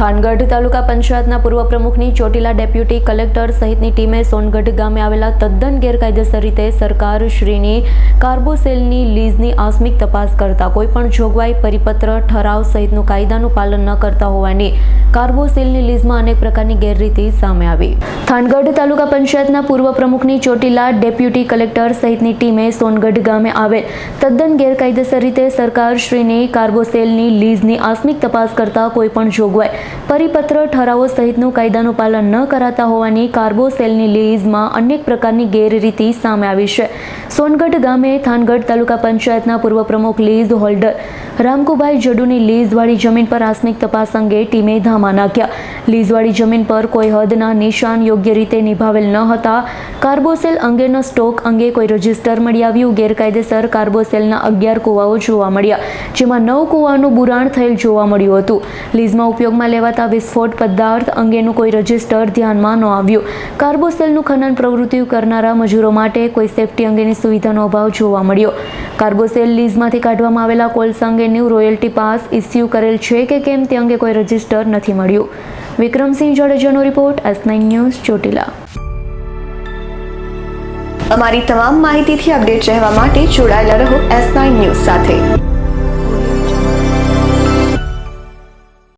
થાનગઢ તાલુકા પંચાયતના પૂર્વ પ્રમુખની ચોટીલા ડેપ્યુટી કલેક્ટર સહિતની ટીમે સોનગઢ ગામે આવેલા તદ્દન ગેરકાયદેસર રીતે સરકારશ્રીની કાર્બોસેલની લીઝની આકસ્મિક તપાસ કરતા કોઈપણ જોગવાઈ, પરિપત્ર, ઠરાવ સહિતનું કાયદાનું પાલન ન કરતા હોવાની કાર્બોસેલની લીઝમાં અનેક પ્રકારની ગેરરીતિ સામે આવી. થાનગઢ તાલુકા પંચાયતના પૂર્વ પ્રમુખની ચોટીલા ડેપ્યુટી કલેક્ટર સહિતની ટીમે સોનગઢ ગામે આવેલ તદ્દન ગેરકાયદેસર રીતે સરકારશ્રીની કાર્બોસેલની લીઝની આકસ્મિક તપાસ કરતા કોઈપણ જોગવાઈ, પરિપત્ર, ઠરાવો સહિતનું કાયદાનું પાલન ન કરાતા હોવાની કાર્બોસેલની લીઝમાં અનેક પ્રકારની ગેરરીતિ સામે આવી છે. સોનગઢ ગામે થાનગઢ તાલુકા પંચાયતના પૂર્વ પ્રમુખ લીઝ હોલ્ડર રામકુભાઈ જડુની લીઝવાળી જમીન પર આકસ્મિક તપાસ અંગે ટીમે ધામા નાખ્યા. લીઝવાળી જમીન પર કોઈ હદના નિશાન યોગ્ય રીતે નિભાવેલ ન હતા. કાર્બોસેલ અંગેનો સ્ટોક અંગે કોઈ રજીસ્ટર મળી આવ્યું. ગેરકાયદેસર કાર્બોસેલના 11 કુવાઓ જોવા મળ્યા, જેમાં 9 કુવાનું બુરાણ થયેલ જોવા મળ્યું હતું. લીઝમાં ઉપયોગમાં લેવાતા વિસ્ફોટ પદાર્થ અંગેનું કોઈ રજીસ્ટર ધ્યાનમાં ન આવ્યું. કાર્બોસેલનું ખનન પ્રવૃત્તિઓ કરનારા મજૂરો માટે કોઈ સેફટી અંગેની સુવિધાનો અભાવ જોવા મળ્યો. કાર્બોસેલ લીઝમાંથી કાઢવામાં આવેલા કોલસા અંગેનું રોયલ્ટી પાસ ઇસ્યુ કરેલ છે કે કેમ તે અંગે કોઈ રજીસ્ટર નથી મળ્યું. વિક્રમસિંહ જાડેજાનો રિપોર્ટ, S9 ન્યૂઝ, ચોટીલા. અમારી તમામ માહિતીથી અપડેટ રહેવા માટે જોડાયેલા રહો S9 ન્યૂઝ સાથે.